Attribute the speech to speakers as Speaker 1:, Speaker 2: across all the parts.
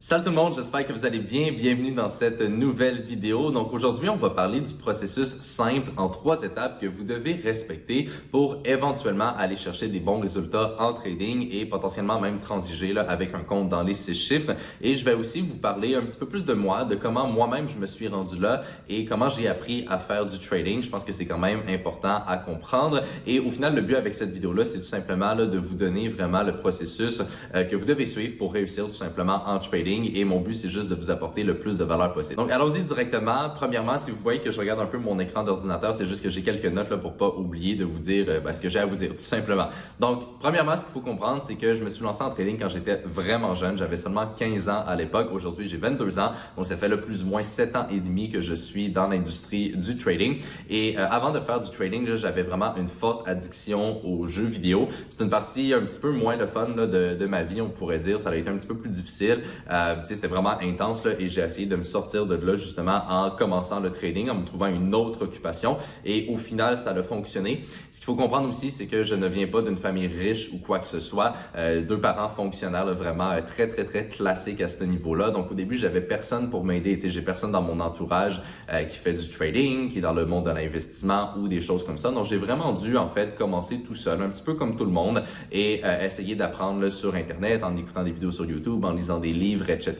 Speaker 1: Salut tout le monde, j'espère que vous allez bien. Bienvenue dans cette nouvelle vidéo. Donc aujourd'hui, on va parler du processus simple en 3 étapes que vous devez respecter pour éventuellement aller chercher des bons résultats en trading et potentiellement même transiger avec un compte dans les 6 chiffres. Et je vais aussi vous parler un petit peu plus de moi, de comment moi-même je me suis rendu là et comment j'ai appris à faire du trading. Je pense que c'est quand même important à comprendre. Et au final, le but avec cette vidéo-là, c'est tout simplement de vous donner vraiment le processus que vous devez suivre pour réussir tout simplement en trading. Et mon but, c'est juste de vous apporter le plus de valeur possible. Donc, allons-y directement. Premièrement, si vous voyez que je regarde un peu mon écran d'ordinateur, c'est juste que j'ai quelques notes là pour pas oublier de vous dire ce que j'ai à vous dire, tout simplement. Donc, premièrement, ce qu'il faut comprendre, c'est que je me suis lancé en trading quand j'étais vraiment jeune. J'avais seulement 15 ans à l'époque. Aujourd'hui, j'ai 22 ans. Donc, ça fait plus ou moins 7 ans et demi que je suis dans l'industrie du trading. Et avant de faire du trading, j'avais vraiment une forte addiction aux jeux vidéo. C'est une partie un petit peu moins le fun de ma vie, on pourrait dire. Ça a été un petit peu plus difficile. C'était vraiment intense et j'ai essayé de me sortir de là justement en commençant le trading, en me trouvant une autre occupation et au final ça a fonctionné. Ce qu'il faut comprendre aussi, c'est que je ne viens pas d'une famille riche ou quoi que ce soit. 2 parents fonctionnaires vraiment très classiques à ce niveau-là. Donc au début j'avais personne pour m'aider. J'ai personne dans mon entourage qui fait du trading, qui est dans le monde de l'investissement ou des choses comme ça. Donc j'ai vraiment dû en fait commencer tout seul, un petit peu comme tout le monde et essayer d'apprendre sur internet, en écoutant des vidéos sur YouTube, en lisant des livres, etc.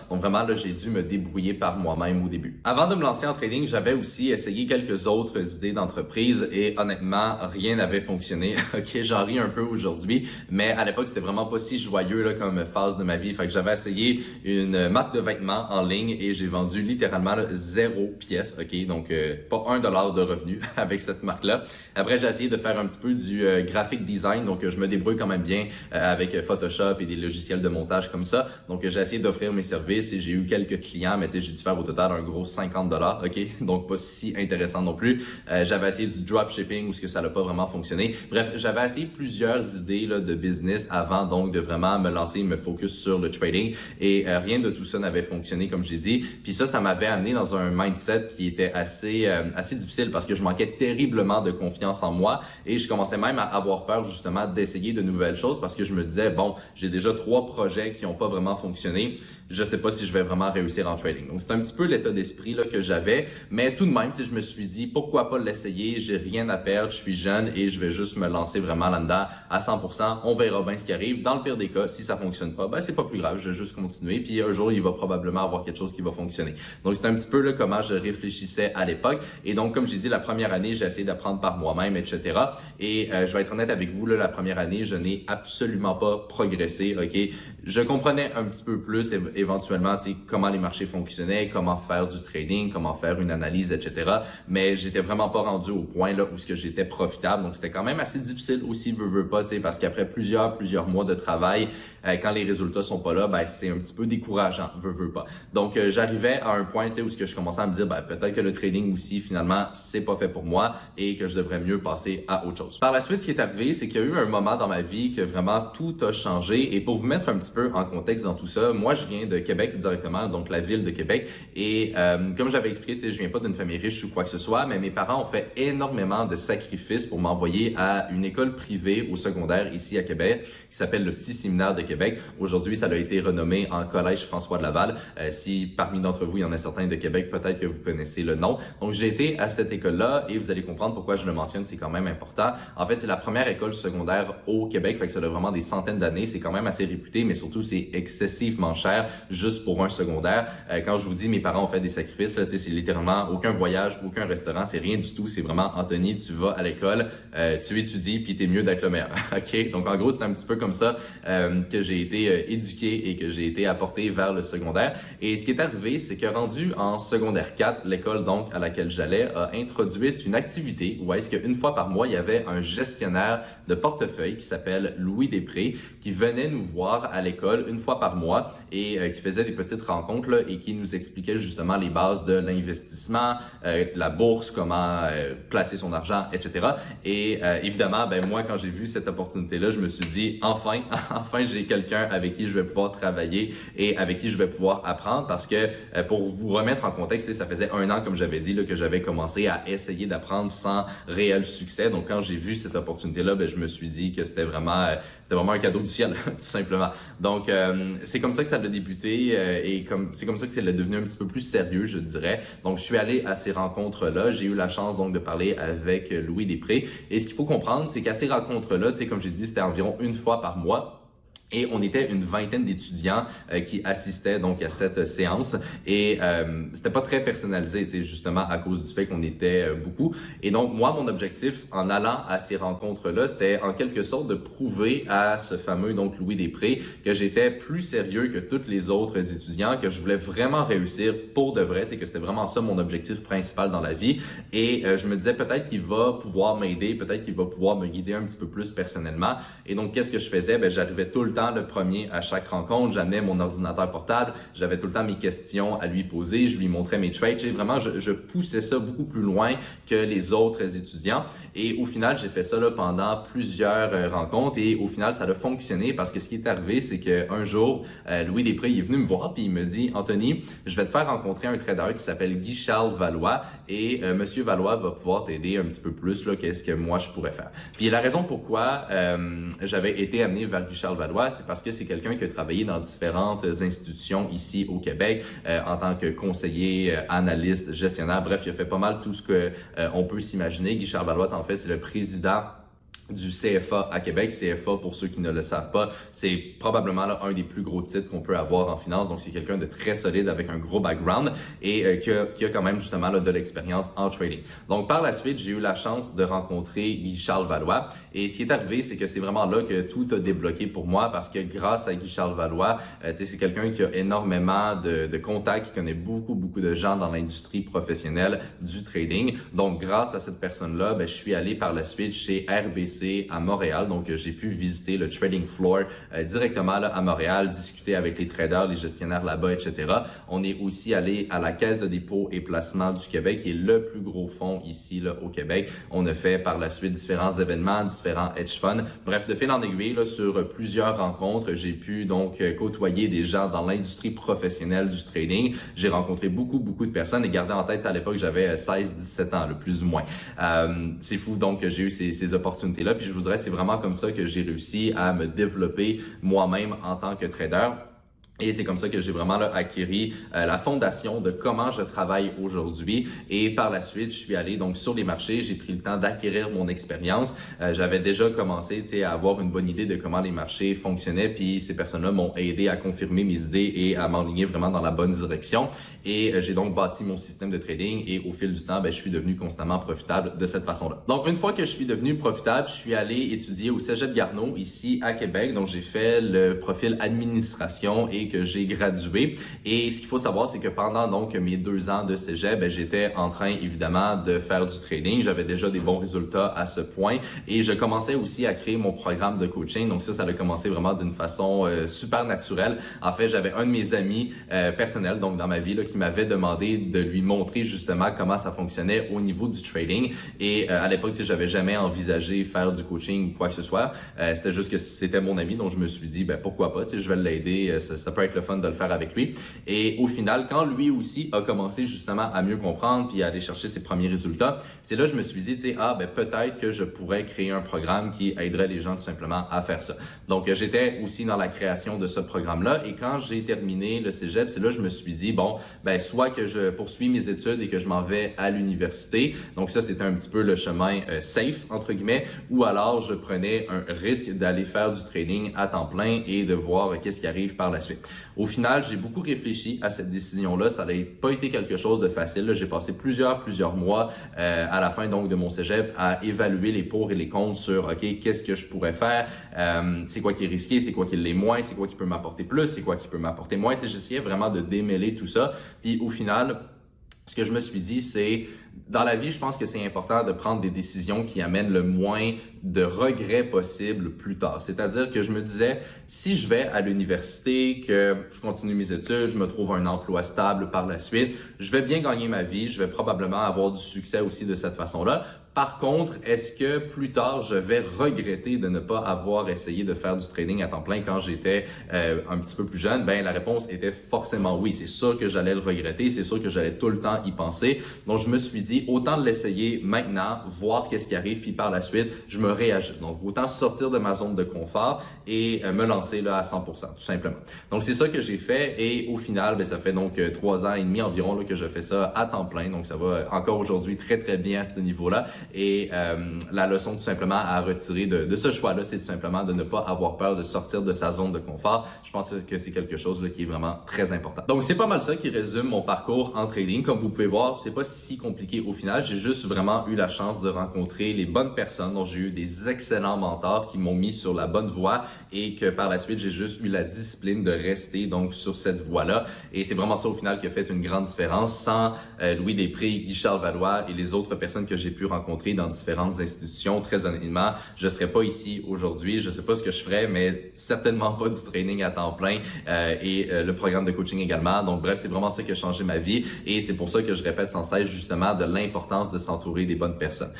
Speaker 1: Donc vraiment, j'ai dû me débrouiller par moi-même au début. Avant de me lancer en trading, j'avais aussi essayé quelques autres idées d'entreprise et honnêtement, rien n'avait fonctionné. Ok, j'en ris un peu aujourd'hui, mais à l'époque, c'était vraiment pas si joyeux comme phase de ma vie. Fait que j'avais essayé une marque de vêtements en ligne et j'ai vendu littéralement 0 pièce. Ok, donc pas $1 de revenus avec cette marque-là. Après, j'ai essayé de faire un petit peu du graphic design, donc je me débrouille quand même bien avec Photoshop et des logiciels de montage comme ça. Donc j'ai essayé d'offrir mes services et j'ai eu quelques clients, mais j'ai dû faire au total un gros $50, ok? Donc pas si intéressant non plus. J'avais essayé du dropshipping où ça n'a pas vraiment fonctionné. Bref, j'avais essayé plusieurs idées de business avant donc de vraiment me lancer, me focus sur le trading et rien de tout ça n'avait fonctionné comme j'ai dit. Puis ça m'avait amené dans un mindset qui était assez difficile parce que je manquais terriblement de confiance en moi et je commençais même à avoir peur justement d'essayer de nouvelles choses parce que je me disais, bon, j'ai déjà 3 projets qui n'ont pas vraiment fonctionné. Je sais pas si je vais vraiment réussir en trading. Donc, c'est un petit peu l'état d'esprit que j'avais, mais tout de même, je me suis dit, pourquoi pas l'essayer? J'ai rien à perdre, je suis jeune et je vais juste me lancer vraiment là-dedans à 100%. On verra bien ce qui arrive. Dans le pire des cas, si ça fonctionne pas, c'est pas plus grave, je vais juste continuer. Puis un jour, il va probablement avoir quelque chose qui va fonctionner. Donc, c'est un petit peu comment je réfléchissais à l'époque. Et donc, comme j'ai dit, la première année, j'ai essayé d'apprendre par moi-même, etc. Et je vais être honnête avec vous, la première année, je n'ai absolument pas progressé. Ok, je comprenais un petit peu plus éventuellement comment les marchés fonctionnaient, comment faire du trading, comment faire une analyse, etc. Mais j'étais vraiment pas rendu au point où j'étais profitable. Donc c'était quand même assez difficile aussi, veux pas, parce qu'après plusieurs mois de travail, quand les résultats sont pas là, c'est un petit peu décourageant, veux pas. Donc j'arrivais à un point où je commençais à me dire peut-être que le trading aussi finalement c'est pas fait pour moi et que je devrais mieux passer à autre chose. Par la suite, ce qui est arrivé, c'est qu'il y a eu un moment dans ma vie que vraiment tout a changé. Et pour vous mettre un petit peu en contexte dans tout ça, moi je viens de Québec directement, donc la ville de Québec. Et comme j'avais expliqué, je viens pas d'une famille riche ou quoi que ce soit, mais mes parents ont fait énormément de sacrifices pour m'envoyer à une école privée au secondaire ici à Québec, qui s'appelle le Petit Séminaire de Québec. Aujourd'hui, ça a été renommé en Collège François de Laval. Si parmi d'entre vous, il y en a certains de Québec, peut-être que vous connaissez le nom. Donc j'ai été à cette école-là et vous allez comprendre pourquoi je le mentionne, c'est quand même important. En fait, c'est la première école secondaire au Québec, fait que ça a vraiment des centaines d'années. C'est quand même assez réputé, mais surtout c'est excessivement cher juste pour un secondaire. Quand je vous dis mes parents ont fait des sacrifices, c'est littéralement aucun voyage, aucun restaurant, c'est rien du tout. C'est vraiment Anthony, tu vas à l'école, tu étudies, puis t'es mieux d'être le meilleur. Ok, donc en gros c'est un petit peu comme ça que j'ai été éduqué et que j'ai été apporté vers le secondaire. Et ce qui est arrivé, c'est que rendu en secondaire 4, l'école donc à laquelle j'allais a introduit une activité où est-ce qu'une fois par mois il y avait un gestionnaire de portefeuille qui s'appelle Louis Després qui venait nous voir à l'école une fois par mois et qui faisait des petites rencontres et qui nous expliquait justement les bases de l'investissement, la bourse, comment placer son argent, etc. Et évidemment, moi, quand j'ai vu cette opportunité-là, je me suis dit, enfin, enfin, j'ai quelqu'un avec qui je vais pouvoir travailler et avec qui je vais pouvoir apprendre parce que pour vous remettre en contexte, ça faisait 1 an, comme j'avais dit, que j'avais commencé à essayer d'apprendre sans réel succès. Donc, quand j'ai vu cette opportunité-là, je me suis dit que c'était vraiment c'était vraiment un cadeau du ciel, tout simplement. Donc, c'est comme ça que ça a débuté et c'est comme ça que c'est devenu un petit peu plus sérieux, je dirais. Donc, je suis allé à ces rencontres-là. J'ai eu la chance donc de parler avec Louis Després. Et ce qu'il faut comprendre, c'est qu'à ces rencontres-là, tu sais, comme j'ai dit, c'était environ une fois par mois. Et on était une vingtaine d'étudiants qui assistaient donc à cette séance et c'était pas très personnalisé, tu sais, justement à cause du fait qu'on était beaucoup. Et donc moi, mon objectif en allant à ces rencontres-là, c'était en quelque sorte de prouver à ce fameux donc Louis Després que j'étais plus sérieux que tous les autres étudiants, que je voulais vraiment réussir pour de vrai, tu sais, que c'était vraiment ça mon objectif principal dans la vie. Et je me disais peut-être qu'il va pouvoir m'aider, peut-être qu'il va pouvoir me guider un petit peu plus personnellement. Et donc qu'est-ce que je faisais? Ben j'arrivais tout le temps le premier à chaque rencontre, j'amenais mon ordinateur portable, j'avais tout le temps mes questions à lui poser, je lui montrais mes trades, vraiment je poussais ça beaucoup plus loin que les autres étudiants et au final j'ai fait ça là, pendant plusieurs rencontres et au final ça a fonctionné parce que ce qui est arrivé c'est qu'un jour Louis Després il est venu me voir puis il me dit Anthony, je vais te faire rencontrer un trader qui s'appelle Guy-Charles Valois et Monsieur Valois va pouvoir t'aider un petit peu plus là qu'est-ce que moi je pourrais faire. Puis la raison pourquoi j'avais été amené vers Guy-Charles Valois, c'est parce que c'est quelqu'un qui a travaillé dans différentes institutions ici au Québec en tant que conseiller, analyste, gestionnaire. Bref, il a fait pas mal tout ce que on peut s'imaginer. Guy-Charles Valois, en fait, c'est le président du CFA à Québec. CFA, pour ceux qui ne le savent pas, c'est probablement là, un des plus gros titres qu'on peut avoir en finance. Donc, c'est quelqu'un de très solide avec un gros background et qui a quand même justement là, de l'expérience en trading. Donc, par la suite, j'ai eu la chance de rencontrer Guy-Charles Valois. Et ce qui est arrivé, c'est que c'est vraiment là que tout a débloqué pour moi parce que grâce à Guy-Charles Valois, c'est quelqu'un qui a énormément de contacts, qui connaît beaucoup de gens dans l'industrie professionnelle du trading. Donc, grâce à cette personne-là, je suis allé par la suite chez RBC à Montréal. Donc, j'ai pu visiter le trading floor directement là, à Montréal, discuter avec les traders, les gestionnaires là-bas, etc. On est aussi allé à la Caisse de dépôt et placement du Québec, qui est le plus gros fonds ici là, au Québec. On a fait par la suite différents événements, différents hedge funds. Bref, de fil en aiguille, là, sur plusieurs rencontres, j'ai pu donc côtoyer des gens dans l'industrie professionnelle du trading. J'ai rencontré beaucoup de personnes et gardez en tête, à l'époque, j'avais 16-17 ans, le plus ou moins. C'est fou donc que j'ai eu ces opportunités-là. Puis je vous dirais, c'est vraiment comme ça que j'ai réussi à me développer moi-même en tant que trader. Et c'est comme ça que j'ai vraiment là, acquis la fondation de comment je travaille aujourd'hui. Et par la suite, je suis allé donc sur les marchés. J'ai pris le temps d'acquérir mon expérience. J'avais déjà commencé à avoir une bonne idée de comment les marchés fonctionnaient. Puis ces personnes-là m'ont aidé à confirmer mes idées et à m'enligner vraiment dans la bonne direction. Et j'ai donc bâti mon système de trading. Et au fil du temps, je suis devenu constamment profitable de cette façon-là. Donc une fois que je suis devenu profitable, je suis allé étudier au Cégep Garneau ici à Québec. Donc j'ai fait le profil administration et que j'ai gradué. Et ce qu'il faut savoir, c'est que pendant donc mes 2 ans de cégep, j'étais en train évidemment de faire du trading. J'avais déjà des bons résultats à ce point et je commençais aussi à créer mon programme de coaching. Donc ça a commencé vraiment d'une façon super naturelle. En fait, j'avais un de mes amis personnels, donc dans ma vie, là, qui m'avait demandé de lui montrer justement comment ça fonctionnait au niveau du trading. Et à l'époque, j'avais jamais envisagé faire du coaching ou quoi que ce soit. C'était juste que c'était mon ami, donc je me suis dit, pourquoi pas, je vais l'aider. Ça peut être le fun de le faire avec lui. Et au final, quand lui aussi a commencé justement à mieux comprendre puis à aller chercher ses premiers résultats, c'est là que je me suis dit, peut-être que je pourrais créer un programme qui aiderait les gens tout simplement à faire ça. Donc, j'étais aussi dans la création de ce programme-là et quand j'ai terminé le cégep, c'est là que je me suis dit, soit que je poursuis mes études et que je m'en vais à l'université. Donc ça, c'était un petit peu le chemin safe, entre guillemets, ou alors je prenais un risque d'aller faire du trading à temps plein et de voir qu'est-ce qui arrive par la suite. Au final, j'ai beaucoup réfléchi à cette décision-là. Ça n'a pas été quelque chose de facile. J'ai passé plusieurs mois à la fin donc de mon cégep à évaluer les pour et les contre sur qu'est-ce que je pourrais faire, c'est quoi qui est risqué, c'est quoi qui l'est moins, c'est quoi qui peut m'apporter plus, c'est quoi qui peut m'apporter moins. J'essayais vraiment de démêler tout ça. Puis au final, ce que je me suis dit, c'est dans la vie, je pense que c'est important de prendre des décisions qui amènent le moins de regrets possible plus tard. C'est-à-dire que je me disais, si je vais à l'université, que je continue mes études, je me trouve un emploi stable par la suite, je vais bien gagner ma vie, je vais probablement avoir du succès aussi de cette façon-là. Par contre, est-ce que plus tard, je vais regretter de ne pas avoir essayé de faire du trading à temps plein quand j'étais un petit peu plus jeune? La réponse était forcément oui. C'est sûr que j'allais le regretter, c'est sûr que j'allais tout le temps y penser. Donc, je me suis suis dit, autant l'essayer maintenant, voir qu'est-ce qui arrive, puis par la suite, je me réajuste. Donc, autant sortir de ma zone de confort et me lancer là à 100%, tout simplement. Donc, c'est ça que j'ai fait et au final, ben, ça fait donc 3 ans et demi environ là, que je fais ça à temps plein. Donc, ça va encore aujourd'hui très, très bien à ce niveau-là. Et la leçon tout simplement à retirer de ce choix-là, c'est tout simplement de ne pas avoir peur de sortir de sa zone de confort. Je pense que c'est quelque chose là, qui est vraiment très important. Donc, c'est pas mal ça qui résume mon parcours en trading. Comme vous pouvez voir, c'est pas si compliqué au final. J'ai juste vraiment eu la chance de rencontrer les bonnes personnes. Donc, j'ai eu des excellents mentors qui m'ont mis sur la bonne voie et que par la suite, j'ai juste eu la discipline de rester donc sur cette voie-là. Et c'est vraiment ça au final qui a fait une grande différence. Sans Louis Després, Guy-Charles Valois et les autres personnes que j'ai pu rencontrer dans différentes institutions, très honnêtement, je serais pas ici aujourd'hui. Je sais pas ce que je ferais, mais certainement pas du training à temps plein et le programme de coaching également. Donc bref, c'est vraiment ça qui a changé ma vie et c'est pour ça que je répète sans cesse justement de l'importance de s'entourer des bonnes personnes.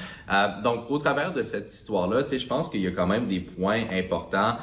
Speaker 1: Donc au travers de cette histoire-là, tu sais, je pense qu'il y a quand même des points importants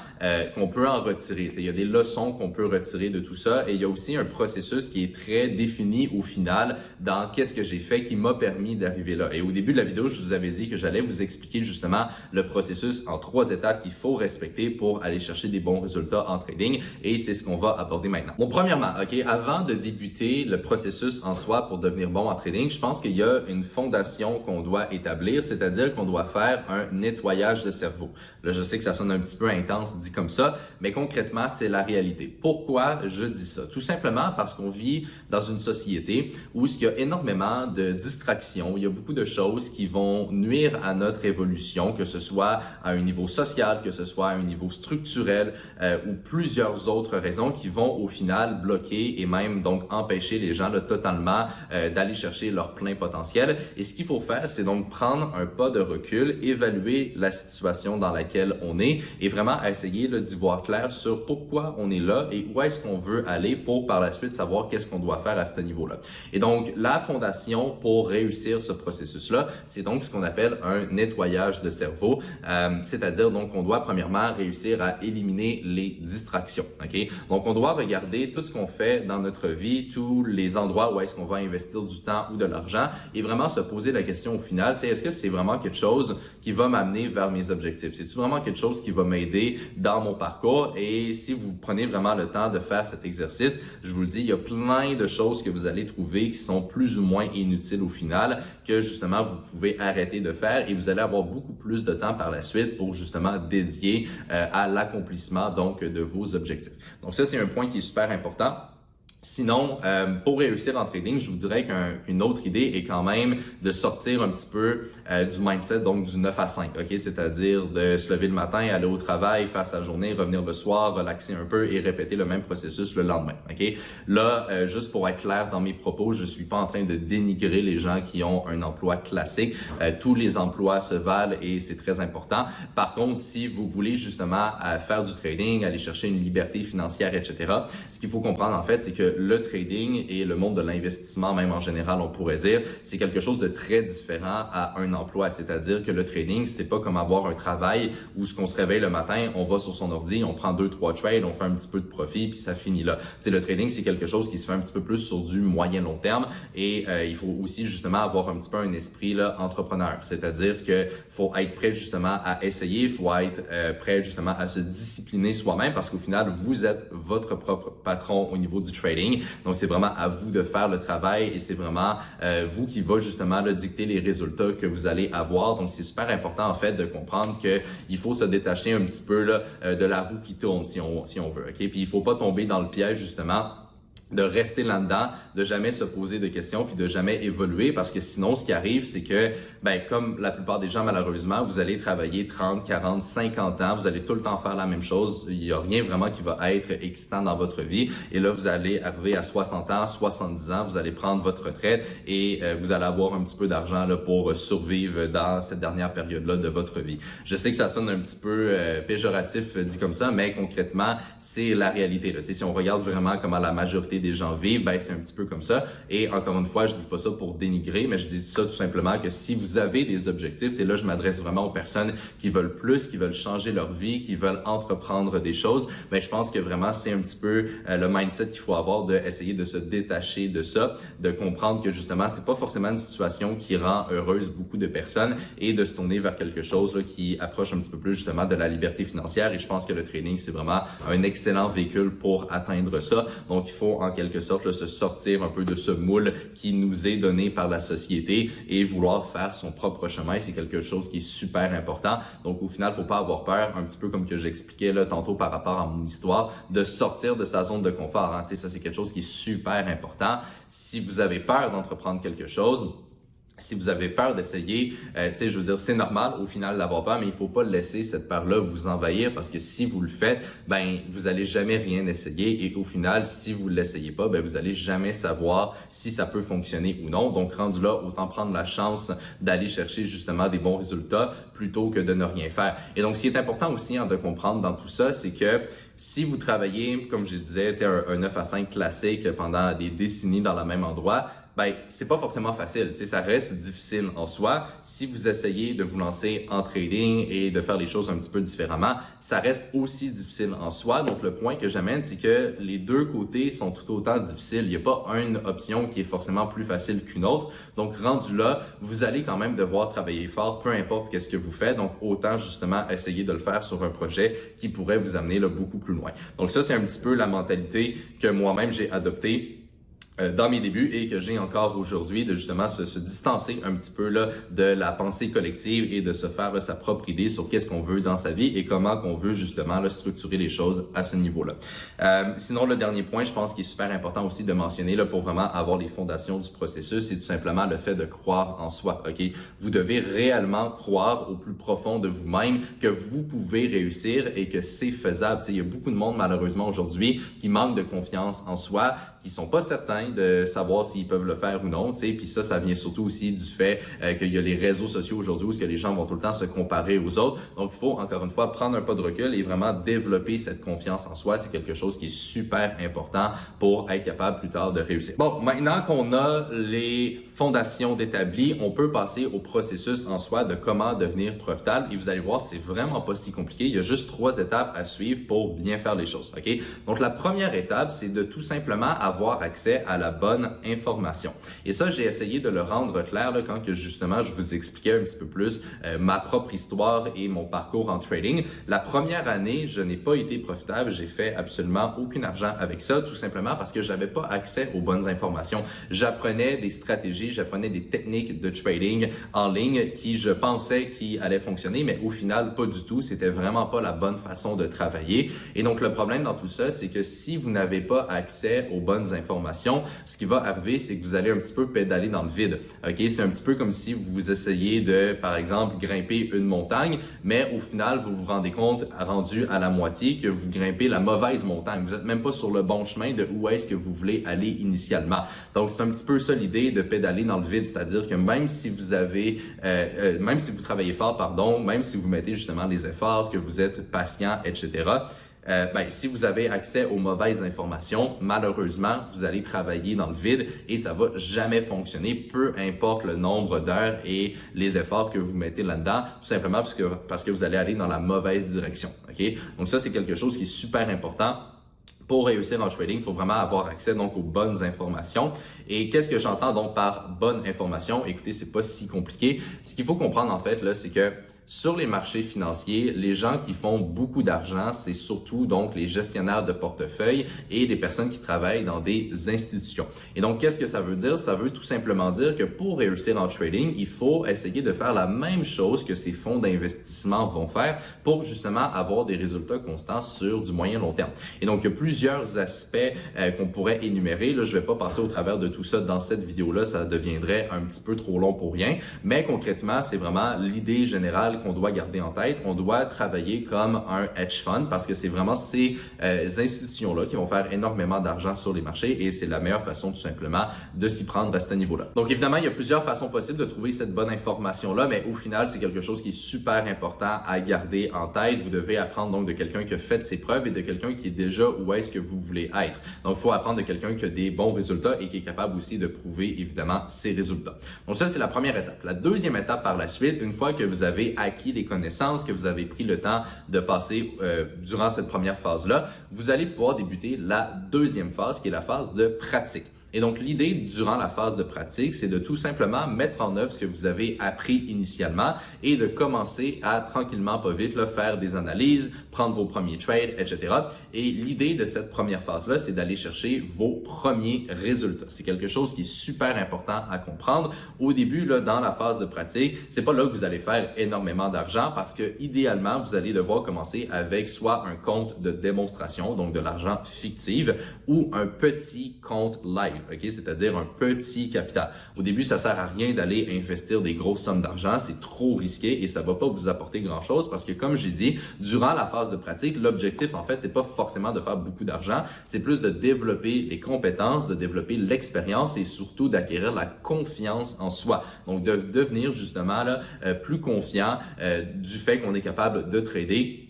Speaker 1: qu'on peut en retirer. Tu sais, il y a des leçons qu'on peut retirer de tout ça et il y a aussi un processus qui est très défini au final dans qu'est-ce que j'ai fait qui m'a permis d'arriver là. Et au début de la vidéo, je vous avais dit que j'allais vous expliquer justement le processus en 3 étapes qu'il faut respecter pour aller chercher des bons résultats en trading et c'est ce qu'on va aborder maintenant. Bon, premièrement, avant de débuter le processus en soi pour devenir bon en trading, je pense qu'il y a une fondation qu'on doit établir, c'est-à-dire qu'on doit faire un nettoyage de cerveau. Là, je sais que ça sonne un petit peu intense dit comme ça, mais concrètement, c'est la réalité. Pourquoi je dis ça? Tout simplement parce qu'on vit dans une société où il y a énormément de distractions, il y a beaucoup de choses qui vont nuire à notre évolution, que ce soit à un niveau social, que ce soit à un niveau structurel ou plusieurs autres raisons qui vont au final bloquer et même donc empêcher les gens là, totalement d'aller chercher leur plein potentiel. Et ce qu'il faut faire, c'est donc prendre un pas de recul, évaluer la situation dans laquelle on est et vraiment essayer d'y voir clair sur pourquoi on est là et où est-ce qu'on veut aller pour par la suite savoir qu'est-ce qu'on doit faire à ce niveau-là. Et donc, la fondation pour réussir ce processus-là, c'est donc ce qu'on appelle un nettoyage de cerveau, c'est-à-dire donc on doit premièrement réussir à éliminer les distractions. Ok? Donc, on doit regarder tout ce qu'on fait dans notre vie, tous les endroits où est-ce qu'on va investir du temps ou de l'argent et vraiment se poser la question au final, est-ce que c'est vraiment quelque chose qui va m'amener vers mes objectifs? C'est-tu vraiment quelque chose qui va m'aider dans mon parcours? Et si vous prenez vraiment le temps de faire cet exercice, je vous le dis, il y a plein de choses que vous allez trouver qui sont plus ou moins inutiles au final, que justement vous pouvez arrêter de faire et vous allez avoir beaucoup plus de temps par la suite pour justement dédier à l'accomplissement donc de vos objectifs. Donc ça, c'est un point qui est super important. Sinon, pour réussir en trading, je vous dirais qu'une autre idée est quand même de sortir un petit peu du mindset, donc du 9 à 5, ok? C'est-à-dire de se lever le matin, aller au travail, faire sa journée, revenir le soir, relaxer un peu et répéter le même processus le lendemain, ok? Là, juste pour être clair dans mes propos, je suis pas en train de dénigrer les gens qui ont un emploi classique. Tous les emplois se valent et c'est très important. Par contre, si vous voulez justement faire du trading, aller chercher une liberté financière, etc., ce qu'il faut comprendre en fait, c'est que le trading et le monde de l'investissement, même en général, on pourrait dire, c'est quelque chose de très différent à un emploi. C'est-à-dire que le trading, c'est pas comme avoir un travail où ce qu'on se réveille le matin, on va sur son ordi, on prend 2-3 trades, on fait un petit peu de profit, puis ça finit là. T'sais, le trading, c'est quelque chose qui se fait un petit peu plus sur du moyen-long terme et il faut aussi justement avoir un petit peu un esprit là, entrepreneur. C'est-à-dire que faut être prêt justement à essayer, il faut être prêt justement à se discipliner soi-même parce qu'au final, vous êtes votre propre patron au niveau du trading. Donc, c'est vraiment à vous de faire le travail et c'est vraiment vous qui va justement là, dicter les résultats que vous allez avoir. Donc, c'est super important en fait de comprendre qu'il faut se détacher un petit peu là, de la roue qui tourne si on veut. Ok? Puis, il faut pas tomber dans le piège justement de rester là-dedans, de jamais se poser de questions puis de jamais évoluer parce que sinon, ce qui arrive, c'est que, comme la plupart des gens, malheureusement, vous allez travailler 30, 40, 50 ans, vous allez tout le temps faire la même chose. Il y a rien vraiment qui va être excitant dans votre vie. Et là, vous allez arriver à 60 ans, 70 ans, vous allez prendre votre retraite et vous allez avoir un petit peu d'argent là pour survivre dans cette dernière période-là de votre vie. Je sais que ça sonne un petit peu péjoratif dit comme ça, mais concrètement, c'est la réalité. Là. Si on regarde vraiment comment la majorité majorité des gens vivent, ben c'est un petit peu comme ça. Et encore une fois, je dis pas ça pour dénigrer, mais je dis ça tout simplement que si vous avez des objectifs, c'est là je m'adresse vraiment aux personnes qui veulent plus, qui veulent changer leur vie, qui veulent entreprendre des choses, ben je pense que vraiment c'est un petit peu le mindset qu'il faut avoir, d'essayer de se détacher de ça, de comprendre que justement c'est pas forcément une situation qui rend heureuse beaucoup de personnes et de se tourner vers quelque chose là, qui approche un petit peu plus justement de la liberté financière. Et je pense que le trading c'est vraiment un excellent véhicule pour atteindre ça. Donc il faut en quelque sorte là, se sortir un peu de ce moule qui nous est donné par la société et vouloir faire son propre chemin. C'est quelque chose qui est super important. Donc au final, faut pas avoir peur, un petit peu comme que j'expliquais là tantôt par rapport à mon histoire, de sortir de sa zone de confort. Hein. Tu sais, ça c'est quelque chose qui est super important. Si vous avez peur d'entreprendre quelque chose, si vous avez peur d'essayer, tu sais, je veux dire, c'est normal au final d'avoir peur, mais il faut pas laisser cette peur-là vous envahir parce que si vous le faites, ben vous allez jamais rien essayer et au final, si vous l'essayez pas, ben vous allez jamais savoir si ça peut fonctionner ou non. Donc rendu là, autant prendre la chance d'aller chercher justement des bons résultats plutôt que de ne rien faire. Et donc, ce qui est important aussi de comprendre dans tout ça, c'est que si vous travaillez, comme je disais, un 9 à 5 classique pendant des décennies dans le même endroit, ben c'est pas forcément facile, ça reste difficile en soi. Si vous essayez de vous lancer en trading et de faire les choses un petit peu différemment, ça reste aussi difficile en soi. Donc le point que j'amène, c'est que les deux côtés sont tout autant difficiles. Il n'y a pas une option qui est forcément plus facile qu'une autre. Donc rendu là, vous allez quand même devoir travailler fort, peu importe qu'est-ce que vous faites. Donc autant justement essayer de le faire sur un projet qui pourrait vous amener là, beaucoup plus loin. Donc ça, c'est un petit peu la mentalité que moi-même j'ai adoptée dans mes débuts et que j'ai encore aujourd'hui, de justement se distancer un petit peu là de la pensée collective et de se faire là, sa propre idée sur qu'est-ce qu'on veut dans sa vie et comment qu'on veut justement là, structurer les choses à ce niveau-là. Sinon, le dernier point, je pense qu'il est super important aussi de mentionner là pour vraiment avoir les fondations du processus, c'est tout simplement le fait de croire en soi. Ok, vous devez réellement croire au plus profond de vous-même que vous pouvez réussir et que c'est faisable. Il y a beaucoup de monde malheureusement aujourd'hui qui manque de confiance en soi, qui sont pas certains de savoir s'ils peuvent le faire ou non, tu sais. Puis ça vient surtout aussi du fait qu'il y a les réseaux sociaux aujourd'hui où ce que les gens vont tout le temps se comparer aux autres. Donc, il faut encore une fois prendre un pas de recul et vraiment développer cette confiance en soi. C'est quelque chose qui est super important pour être capable plus tard de réussir. Bon, maintenant qu'on a les fondations d'établi, on peut passer au processus en soi de comment devenir profitable. Et vous allez voir, c'est vraiment pas si compliqué. Il y a juste 3 étapes à suivre pour bien faire les choses. Ok? Donc, la première étape, c'est de tout simplement avoir accès à la bonne information. Et ça, j'ai essayé de le rendre clair là, quand que justement je vous expliquais un petit peu plus ma propre histoire et mon parcours en trading. La première année, je n'ai pas été profitable. J'ai fait absolument aucun argent avec ça, tout simplement parce que j'avais pas accès aux bonnes informations. J'apprenais des stratégies, j'apprenais des techniques de trading en ligne qui je pensais qui allaient fonctionner, mais au final, pas du tout. C'était vraiment pas la bonne façon de travailler. Et donc, le problème dans tout ça, c'est que si vous n'avez pas accès aux bonnes informations, ce qui va arriver, c'est que vous allez un petit peu pédaler dans le vide. Ok, c'est un petit peu comme si vous essayez de, par exemple, grimper une montagne, mais au final, vous vous rendez compte, rendu à la moitié, que vous grimpez la mauvaise montagne. Vous n'êtes même pas sur le bon chemin de où est-ce que vous voulez aller initialement. Donc, c'est un petit peu ça l'idée de pédaler dans le vide, c'est-à-dire que même si vous avez, même si vous travaillez fort, pardon, même si vous mettez justement les efforts, que vous êtes patient, etc., si vous avez accès aux mauvaises informations, malheureusement, vous allez travailler dans le vide et ça va jamais fonctionner, peu importe le nombre d'heures et les efforts que vous mettez là-dedans, tout simplement parce que vous allez aller dans la mauvaise direction. Ok? Donc ça, c'est quelque chose qui est super important. Pour réussir en trading, il faut vraiment avoir accès donc aux bonnes informations. Et qu'est-ce que j'entends donc par bonne information? Écoutez, c'est pas si compliqué. Ce qu'il faut comprendre en fait là, c'est que sur les marchés financiers, les gens qui font beaucoup d'argent, c'est surtout donc les gestionnaires de portefeuille et les personnes qui travaillent dans des institutions. Et donc, qu'est-ce que ça veut dire? Ça veut tout simplement dire que pour réussir en trading, il faut essayer de faire la même chose que ces fonds d'investissement vont faire pour justement avoir des résultats constants sur du moyen long terme. Et donc, il y a plusieurs aspects qu'on pourrait énumérer. Là, je vais pas passer au travers de tout ça dans cette vidéo-là, ça deviendrait un petit peu trop long pour rien. Mais concrètement, c'est vraiment l'idée générale principal qu'on doit garder en tête. On doit travailler comme un hedge fund parce que c'est vraiment ces institutions-là qui vont faire énormément d'argent sur les marchés et c'est la meilleure façon tout simplement de s'y prendre à ce niveau-là. Donc évidemment, il y a plusieurs façons possibles de trouver cette bonne information-là, mais au final, c'est quelque chose qui est super important à garder en tête. Vous devez apprendre donc de quelqu'un qui a fait ses preuves et de quelqu'un qui est déjà où est-ce que vous voulez être. Donc il faut apprendre de quelqu'un qui a des bons résultats et qui est capable aussi de prouver évidemment ses résultats. Donc ça, c'est la première étape. La deuxième étape par la suite, une fois que vous avez acquis les connaissances, que vous avez pris le temps de passer durant cette première phase-là, vous allez pouvoir débuter la deuxième phase qui est la phase de pratique. Et donc, l'idée durant la phase de pratique, c'est de tout simplement mettre en œuvre ce que vous avez appris initialement et de commencer à tranquillement, pas vite, là, faire des analyses, prendre vos premiers trades, etc. Et l'idée de cette première phase-là, c'est d'aller chercher vos premiers résultats. C'est quelque chose qui est super important à comprendre. Au début, là, dans la phase de pratique, c'est pas là que vous allez faire énormément d'argent parce que, idéalement, vous allez devoir commencer avec soit un compte de démonstration, donc de l'argent fictif, ou un petit compte live. Okay? C'est-à-dire un petit capital. Au début, ça sert à rien d'aller investir des grosses sommes d'argent, c'est trop risqué et ça va pas vous apporter grand-chose parce que comme j'ai dit, durant la phase de pratique, l'objectif en fait, c'est pas forcément de faire beaucoup d'argent, c'est plus de développer les compétences, de développer l'expérience et surtout d'acquérir la confiance en soi. Donc de devenir justement là, plus confiant du fait qu'on est capable de trader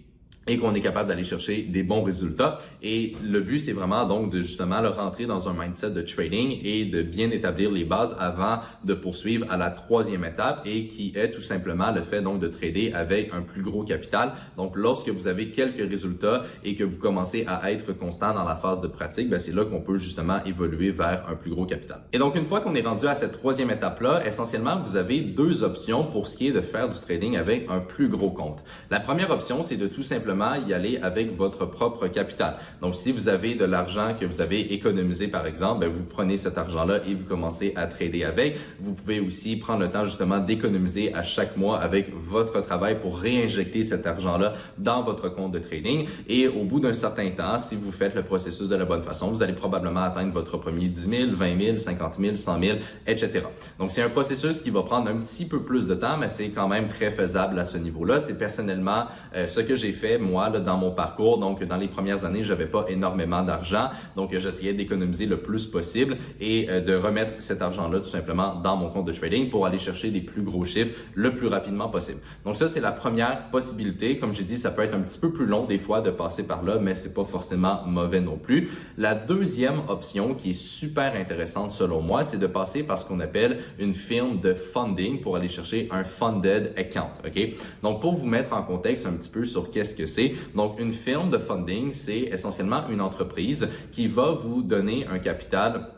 Speaker 1: et qu'on est capable d'aller chercher des bons résultats. Et le but, c'est vraiment donc de justement là, rentrer dans un mindset de trading et de bien établir les bases avant de poursuivre à la troisième étape et qui est tout simplement le fait donc de trader avec un plus gros capital. Donc, lorsque vous avez quelques résultats et que vous commencez à être constant dans la phase de pratique, ben c'est là qu'on peut justement évoluer vers un plus gros capital. Et donc, une fois qu'on est rendu à cette troisième étape-là, essentiellement, vous avez deux options pour ce qui est de faire du trading avec un plus gros compte. La première option, c'est de tout simplement y aller avec votre propre capital. Donc, si vous avez de l'argent que vous avez économisé, par exemple, ben, vous prenez cet argent-là et vous commencez à trader avec. Vous pouvez aussi prendre le temps justement d'économiser à chaque mois avec votre travail pour réinjecter cet argent-là dans votre compte de trading. Et au bout d'un certain temps, si vous faites le processus de la bonne façon, vous allez probablement atteindre votre premier 10 000, 20 000, 50 000, 100 000, etc. Donc, c'est un processus qui va prendre un petit peu plus de temps, mais c'est quand même très faisable à ce niveau-là. C'est personnellement ce que j'ai fait, moi, là, dans mon parcours. Donc, dans les premières années, j'avais pas énormément d'argent. Donc, j'essayais d'économiser le plus possible et de remettre cet argent-là tout simplement dans mon compte de trading pour aller chercher des plus gros chiffres le plus rapidement possible. Donc, ça, c'est la première possibilité. Comme j'ai dit, ça peut être un petit peu plus long des fois de passer par là, mais c'est pas forcément mauvais non plus. La deuxième option qui est super intéressante selon moi, c'est de passer par ce qu'on appelle une firme de funding pour aller chercher un funded account. OK? Donc, pour vous mettre en contexte un petit peu sur qu'est-ce que c'est, donc une firme de funding, c'est essentiellement une entreprise qui va vous donner un capital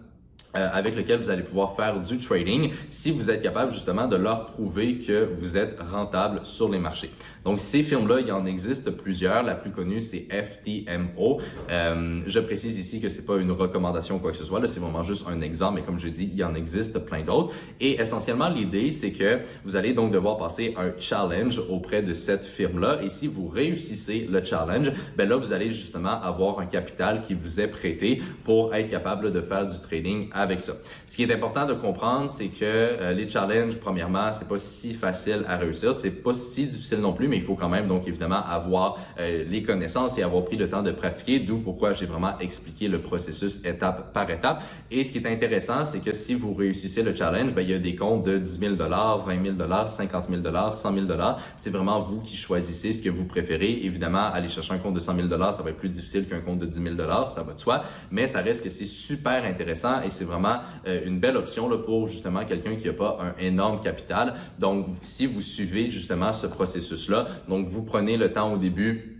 Speaker 1: avec lequel vous allez pouvoir faire du trading si vous êtes capable justement de leur prouver que vous êtes rentable sur les marchés. Donc, ces firmes-là, il y en existe plusieurs. La plus connue, c'est FTMO. Je précise ici que c'est pas une recommandation ou quoi que ce soit. Là, c'est vraiment juste un exemple. Mais comme je dis, il y en existe plein d'autres. Et essentiellement, l'idée, c'est que vous allez donc devoir passer un challenge auprès de cette firme-là. Et si vous réussissez le challenge, ben là, vous allez justement avoir un capital qui vous est prêté pour être capable de faire du trading avec ça. Ce qui est important de comprendre, c'est que les challenges, premièrement, c'est pas si facile à réussir. C'est pas si difficile non plus, mais il faut quand même donc évidemment avoir les connaissances et avoir pris le temps de pratiquer, d'où pourquoi j'ai vraiment expliqué le processus étape par étape. Et ce qui est intéressant, c'est que si vous réussissez le challenge, ben, il y a des comptes de 10 000 $, 20 000 $, 50 000 $, 100 000 $. C'est vraiment vous qui choisissez ce que vous préférez. Évidemment, aller chercher un compte de 100 000 $, ça va être plus difficile qu'un compte de 10 000 $, ça va de soi, mais ça reste que c'est super intéressant et c'est vraiment une belle option là, pour justement quelqu'un qui n'a pas un énorme capital. Donc, si vous suivez justement ce processus-là, donc vous prenez le temps au début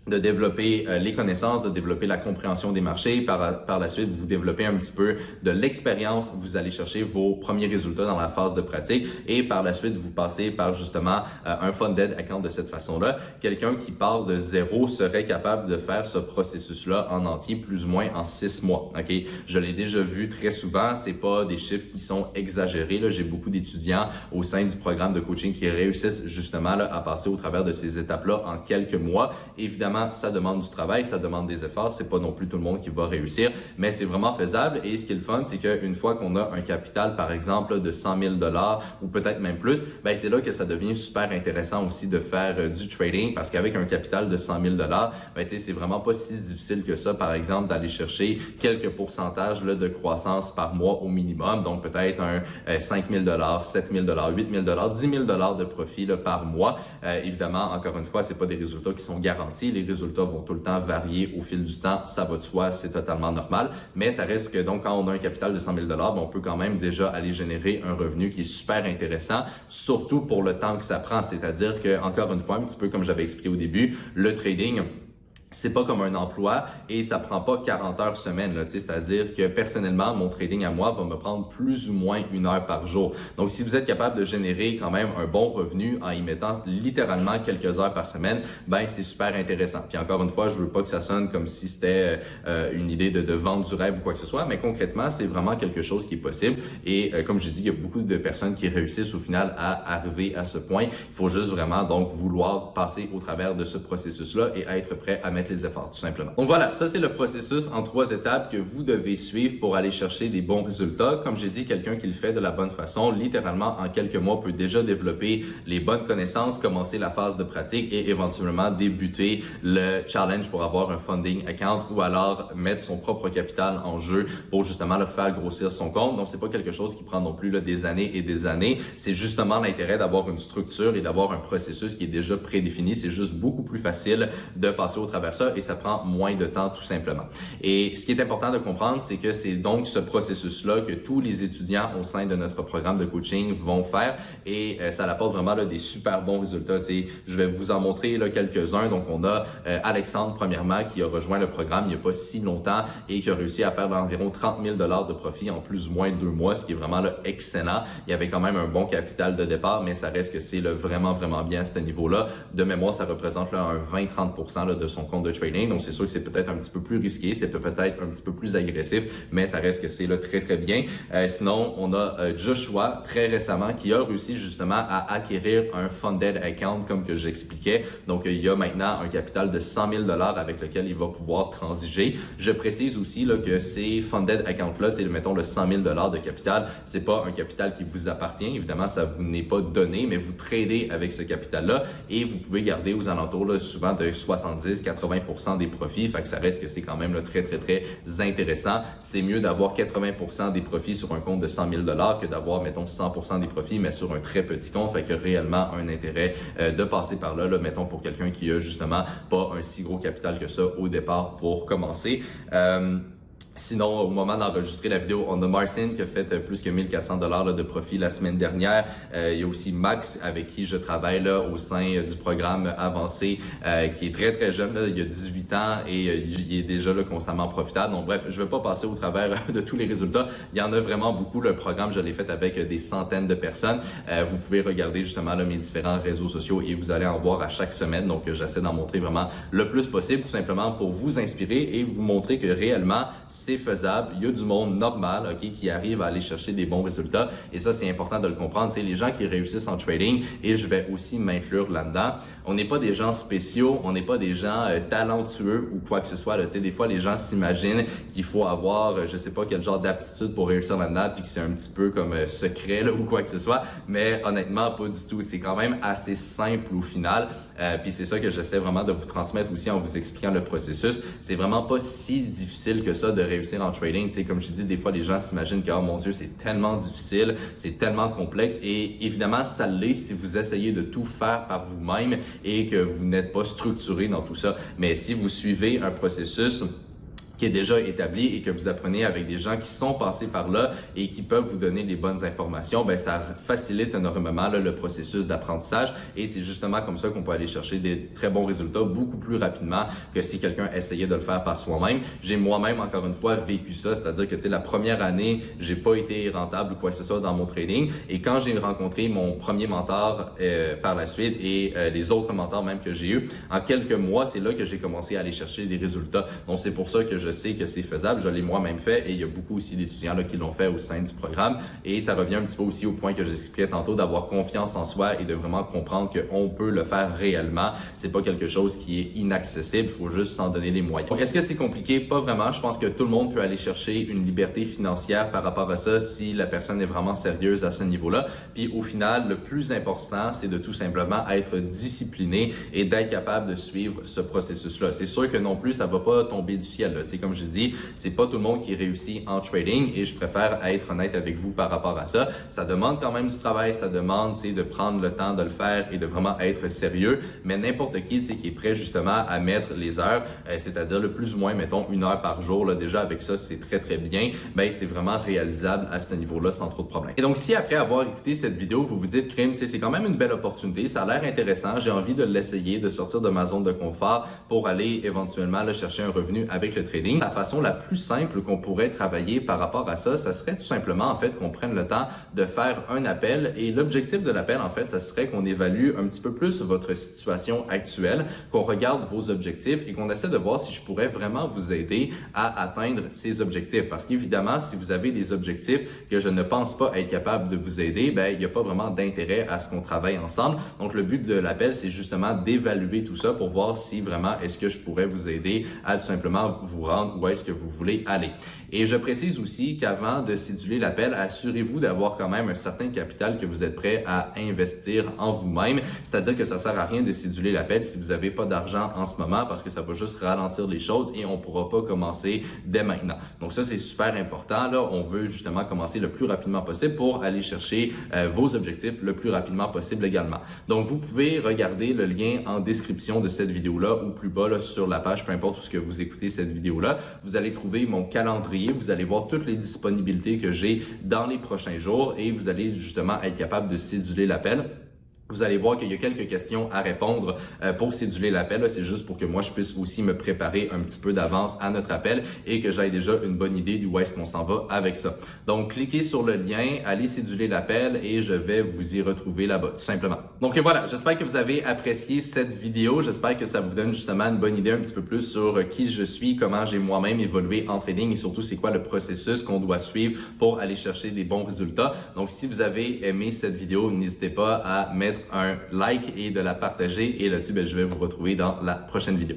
Speaker 1: de développer les connaissances, de développer la compréhension des marchés. Par la suite, vous développez un petit peu de l'expérience. Vous allez chercher vos premiers résultats dans la phase de pratique et par la suite, vous passez par justement un funded account de cette façon-là. Quelqu'un qui part de zéro serait capable de faire ce processus-là en entier, plus ou moins en 6 mois. Ok, je l'ai déjà vu très souvent. C'est pas des chiffres qui sont exagérés. Là, j'ai beaucoup d'étudiants au sein du programme de coaching qui réussissent justement là, à passer au travers de ces étapes-là en quelques mois. Évidemment, Évidemment, ça demande du travail, ça demande des efforts, c'est pas non plus tout le monde qui va réussir, mais c'est vraiment faisable. Et ce qui est le fun, c'est qu'une fois qu'on a un capital, par exemple, de 100 000 ou peut-être même plus, ben c'est là que ça devient super intéressant aussi de faire du trading, parce qu'avec un capital de 100 000 ben tu sais, c'est vraiment pas si difficile que ça, par exemple, d'aller chercher quelques pourcentages là, de croissance par mois au minimum. Donc peut-être un 5 000 7 000 8 000 10 000 de profit là, par mois. Évidemment, encore une fois, c'est pas des résultats qui sont garantis. Les résultats vont tout le temps varier au fil du temps. Ça va de soi, c'est totalement normal. Mais ça reste que donc quand on a un capital de 100 000 ben, on peut quand même déjà aller générer un revenu qui est super intéressant, surtout pour le temps que ça prend. C'est-à-dire que, encore une fois, un petit peu comme j'avais expliqué au début, le trading, c'est pas comme un emploi et ça prend pas 40 heures semaine, là, c'est-à-dire que personnellement, mon trading à moi va me prendre plus ou moins 1 heure par jour. Donc, si vous êtes capable de générer quand même un bon revenu en y mettant littéralement quelques heures par semaine, ben c'est super intéressant. Puis encore une fois, je veux pas que ça sonne comme si c'était une idée de vendre du rêve ou quoi que ce soit, mais concrètement, c'est vraiment quelque chose qui est possible. Et comme je dis, il y a beaucoup de personnes qui réussissent au final à arriver à ce point. Il faut juste vraiment donc vouloir passer au travers de ce processus-là et être prêt à mettre les efforts, tout simplement. Donc voilà, ça c'est le processus en 3 étapes que vous devez suivre pour aller chercher des bons résultats. Comme j'ai dit, quelqu'un qui le fait de la bonne façon, littéralement en quelques mois, peut déjà développer les bonnes connaissances, commencer la phase de pratique et éventuellement débuter le challenge pour avoir un funding account ou alors mettre son propre capital en jeu pour justement le faire grossir son compte. Donc c'est pas quelque chose qui prend non plus là, des années et des années. C'est justement l'intérêt d'avoir une structure et d'avoir un processus qui est déjà prédéfini. C'est juste beaucoup plus facile de passer au travers ça et ça prend moins de temps tout simplement. Et ce qui est important de comprendre, c'est que c'est donc ce processus-là que tous les étudiants au sein de notre programme de coaching vont faire et ça apporte vraiment là, des super bons résultats. T'sais, je vais vous en montrer là, quelques-uns. Donc on a Alexandre premièrement qui a rejoint le programme il n'y a pas si longtemps et qui a réussi à faire environ 30 000 de profit en plus ou moins 2 mois, ce qui est vraiment là, excellent. Il y avait quand même un bon capital de départ, mais ça reste que c'est vraiment bien à ce niveau-là. De mémoire, ça représente là, un 20-30% là, de son compte de trading. Donc, c'est sûr que c'est peut-être un petit peu plus risqué, c'est peut-être un petit peu plus agressif, mais ça reste que c'est là très bien. Sinon, on a Joshua très récemment qui a réussi justement à acquérir un funded account comme que j'expliquais. Donc, il y a maintenant un capital de 100 000 avec lequel il va pouvoir transiger. Je précise aussi là, que ces funded accounts-là, mettons le 100 000 de capital, c'est pas un capital qui vous appartient. Évidemment, ça vous n'est pas donné, mais vous tradez avec ce capital-là et vous pouvez garder aux alentours là, souvent de 70-80% des profits. Fait que ça reste que c'est quand même là, très intéressant. C'est mieux d'avoir 80% des profits sur un compte de 100 000 que d'avoir, mettons, 100% des profits, mais sur un très petit compte. Fait que réellement un intérêt de passer par là, mettons, pour quelqu'un qui a justement pas un si gros capital que ça au départ pour commencer. Sinon, au moment d'enregistrer la vidéo, on a Marcin qui a fait plus que 1 400 $ de profit la semaine dernière. Il y a aussi Max avec qui je travaille là, au sein du programme avancé qui est très jeune. Là, il a 18 ans et il est déjà là, constamment profitable. Donc bref, je ne vais pas passer au travers de tous les résultats. Il y en a vraiment beaucoup. Le programme, je l'ai fait avec des centaines de personnes. Vous pouvez regarder justement là, mes différents réseaux sociaux et vous allez en voir à chaque semaine. Donc j'essaie d'en montrer vraiment le plus possible, tout simplement pour vous inspirer et vous montrer que réellement, c'est faisable. Il y a du monde normal, ok, qui arrive à aller chercher des bons résultats. Et ça, c'est important de le comprendre. C'est les gens qui réussissent en trading, et je vais aussi m'inclure là-dedans. On n'est pas des gens spéciaux, on n'est pas des gens talentueux ou quoi que ce soit. Là. Des fois, les gens s'imaginent qu'il faut avoir, je sais pas quel genre d'aptitude pour réussir là-dedans, puis que c'est un petit peu comme secret là, ou quoi que ce soit. Mais honnêtement, pas du tout. C'est quand même assez simple au final. Puis c'est ça que j'essaie vraiment de vous transmettre aussi en vous expliquant le processus. C'est vraiment pas si difficile que ça de réussir en trading. Tu sais, comme je dis, des fois, les gens s'imaginent que, oh mon Dieu, c'est tellement difficile, c'est tellement complexe. Et évidemment, ça l'est si vous essayez de tout faire par vous-même et que vous n'êtes pas structuré dans tout ça. Mais si vous suivez un processus qui est déjà établi et que vous apprenez avec des gens qui sont passés par là et qui peuvent vous donner les bonnes informations, ben ça facilite énormément là, le processus d'apprentissage et c'est justement comme ça qu'on peut aller chercher des très bons résultats beaucoup plus rapidement que si quelqu'un essayait de le faire par soi-même. J'ai moi-même, encore une fois, vécu ça, c'est-à-dire que tu sais, la première année, j'ai pas été rentable ou quoi que ce soit dans mon trading et quand j'ai rencontré mon premier mentor par la suite et les autres mentors même que j'ai eu, en quelques mois, c'est là que j'ai commencé à aller chercher des résultats. Donc c'est pour ça que je sais que c'est faisable, je l'ai moi-même fait et il y a beaucoup aussi d'étudiants là, qui l'ont fait au sein du programme et ça revient un petit peu aussi au point que j'expliquais tantôt d'avoir confiance en soi et de vraiment comprendre qu'on peut le faire réellement. C'est pas quelque chose qui est inaccessible, il faut juste s'en donner les moyens. Donc, est-ce que c'est compliqué? Pas vraiment. Je pense que tout le monde peut aller chercher une liberté financière par rapport à ça si la personne est vraiment sérieuse à ce niveau-là. Puis au final, le plus important, c'est de tout simplement être discipliné et d'être capable de suivre ce processus-là. C'est sûr que non plus, ça va pas tomber du ciel. Là. Tu sais, comme je dis, c'est pas tout le monde qui réussit en trading et je préfère être honnête avec vous par rapport à ça. Ça demande quand même du travail, ça demande de prendre le temps de le faire et de vraiment être sérieux, mais n'importe qui qui est prêt justement à mettre les heures, c'est-à-dire le plus ou moins, mettons, 1 heure par jour, là, déjà avec ça, c'est très très bien, ben c'est vraiment réalisable à ce niveau-là sans trop de problèmes. Et donc, si après avoir écouté cette vidéo, vous vous dites, crime, c'est quand même une belle opportunité, ça a l'air intéressant, j'ai envie de l'essayer, de sortir de ma zone de confort pour aller éventuellement là, chercher un revenu avec le trading. La façon la plus simple qu'on pourrait travailler par rapport à ça, ça serait tout simplement en fait qu'on prenne le temps de faire un appel et l'objectif de l'appel en fait, ça serait qu'on évalue un petit peu plus votre situation actuelle, qu'on regarde vos objectifs et qu'on essaie de voir si je pourrais vraiment vous aider à atteindre ces objectifs. Parce qu'évidemment, si vous avez des objectifs que je ne pense pas être capable de vous aider, ben il n'y a pas vraiment d'intérêt à ce qu'on travaille ensemble. Donc le but de l'appel, c'est justement d'évaluer tout ça pour voir si vraiment est-ce que je pourrais vous aider à tout simplement vous rendre où est-ce que vous voulez aller. Et je précise aussi qu'avant de céduler l'appel, assurez-vous d'avoir quand même un certain capital que vous êtes prêt à investir en vous-même. C'est-à-dire que ça sert à rien de céduler l'appel si vous n'avez pas d'argent en ce moment parce que ça va juste ralentir les choses et on ne pourra pas commencer dès maintenant. Donc ça, c'est super important. Là, on veut justement commencer le plus rapidement possible pour aller chercher vos objectifs le plus rapidement possible également. Donc, vous pouvez regarder le lien en description de cette vidéo-là ou plus bas là, sur la page, peu importe où ce que vous écoutez cette vidéo-là. Vous allez trouver mon calendrier. Vous allez voir toutes les disponibilités que j'ai dans les prochains jours et vous allez justement être capable de céduler l'appel. Vous allez voir qu'il y a quelques questions à répondre pour céduler l'appel. C'est juste pour que moi, je puisse aussi me préparer un petit peu d'avance à notre appel et que j'aie déjà une bonne idée d'où est-ce qu'on s'en va avec ça. Donc, cliquez sur le lien, allez céduler l'appel et je vais vous y retrouver là-bas, tout simplement. Donc voilà, j'espère que vous avez apprécié cette vidéo. J'espère que ça vous donne justement une bonne idée un petit peu plus sur qui je suis, comment j'ai moi-même évolué en trading et surtout c'est quoi le processus qu'on doit suivre pour aller chercher des bons résultats. Donc, si vous avez aimé cette vidéo, n'hésitez pas à mettre un like et de la partager. Et là-dessus, je vais vous retrouver dans la prochaine vidéo.